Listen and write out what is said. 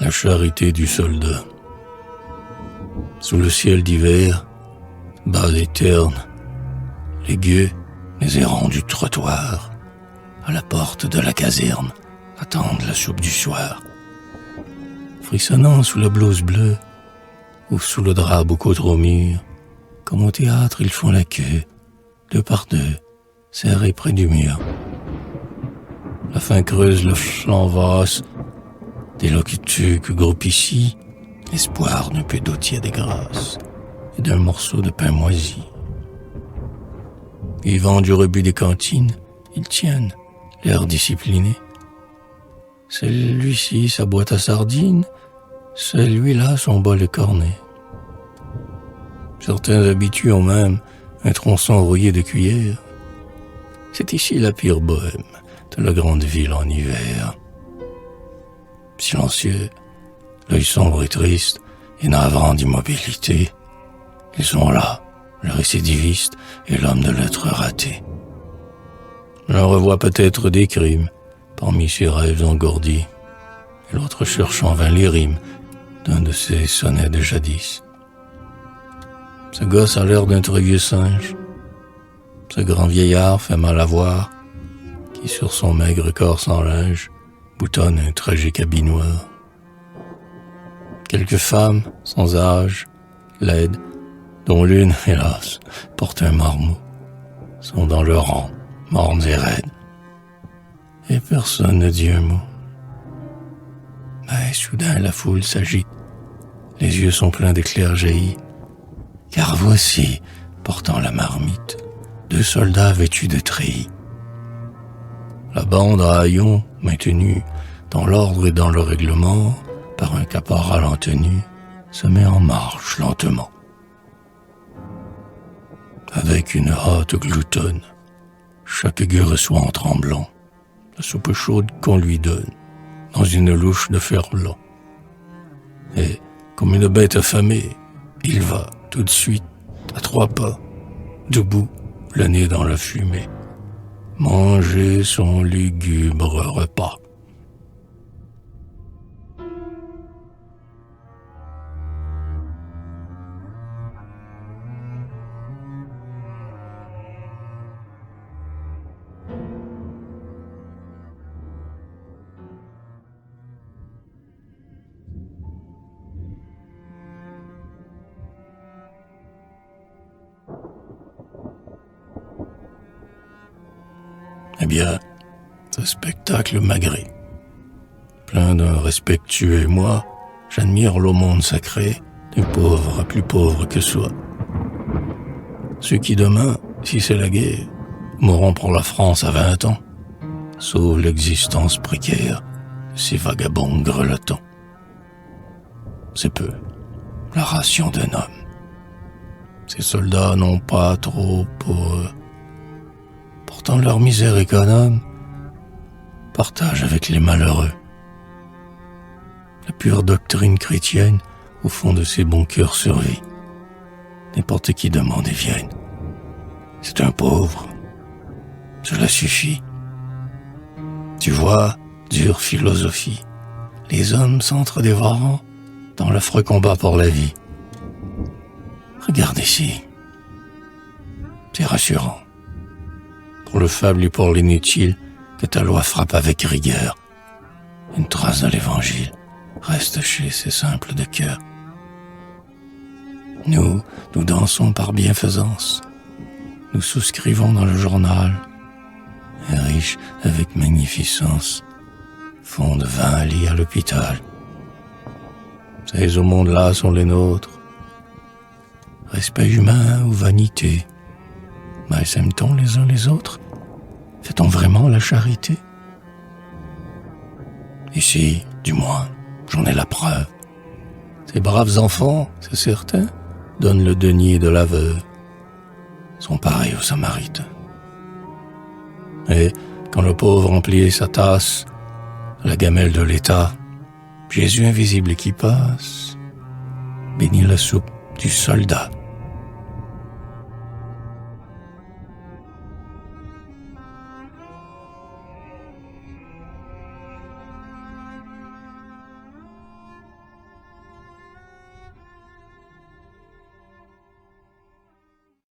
La charité du soldat. Sous le ciel d'hiver, bas et terne, les gueux, les errants du trottoir, à la porte de la caserne, attendent la soupe du soir. Frissonnant sous la blouse bleue, ou sous le drap beaucoup trop mûr, comme au théâtre ils font la queue, deux par deux, serrés près du mur. La faim creuse le flanc vaste, des loquetueux que groupe ici, l'espoir d'un peu d'eau tiède et grasse, et d'un morceau de pain moisi. Vivant du rebut des cantines, ils tiennent, l'air discipliné. Celui-ci sa boîte à sardines, celui-là son bol de cornet. Certains habitués ont même un tronçon rouillé de cuillère. C'est ici la pire bohème de la grande ville en hiver. Silencieux, l'œil sombre et triste, et navrant d'immobilité, ils sont là, le récidiviste et l'homme de lettres raté. L'un revoit peut-être des crimes parmi ses rêves engourdis, et l'autre cherche en vain les rimes d'un de ces sonnets de jadis. Ce gosse a l'air d'un très vieux singe. Ce grand vieillard fait mal à voir, qui sur son maigre corps sans linge boutonne un tragique habit noir. Quelques femmes, sans âge, laides, dont l'une, hélas, porte un marmot, sont dans leur rang, mornes et raides. Et personne ne dit un mot. Mais soudain la foule s'agite, les yeux sont pleins d'éclairs jaillis, car voici, portant la marmite, deux soldats vêtus de treillis. La bande à haillons, maintenue dans l'ordre et dans le règlement, par un caporal en tenue, se met en marche lentement. Avec une hâte gloutonne, chaque gueux reçoit en tremblant la soupe chaude qu'on lui donne dans une louche de fer blanc. Et, comme une bête affamée, il va tout de suite, à 3 pas, debout, le nez dans la fumée, manger son lugubre repas. Eh bien, ce spectacle m'agrée. Plein d'un respectueux émoi, j'admire l'aumône sacrée du pauvre plus pauvre que soi. Ceux qui demain, si c'est la guerre, mourront pour la France à 20 ans, sauvent l'existence précaire de ces vagabonds grelottants. C'est peu, la ration d'un homme. Ces soldats n'ont pas trop pour eux. Pourtant leur misère économe partage avec les malheureux. La pure doctrine chrétienne au fond de ces bons cœurs survit. N'importe qui demande et vienne. C'est un pauvre. Cela suffit. Tu vois, dure philosophie, les hommes s'entre-dévorant dans l'affreux combat pour la vie. Regarde ici. C'est rassurant. Pour le faible et pour l'inutile, que ta loi frappe avec rigueur. Une trace de l'évangile reste chez ces simples de cœur. Nous dansons par bienfaisance. Nous souscrivons dans le journal. Et riches avec magnificence, font de 20 lits à l'hôpital. Ces aumônes-là sont les nôtres. Respect humain ou vanité? Mais s'aime-t-on les uns les autres? Fait-on vraiment la charité? Ici, du moins, j'en ai la preuve. Ces braves enfants, c'est certain, donnent le denier de la veuve. Sont pareils aux Samaritains. Et quand le pauvre emplit sa tasse, la gamelle de l'État, Jésus invisible qui passe, bénit la soupe du soldat.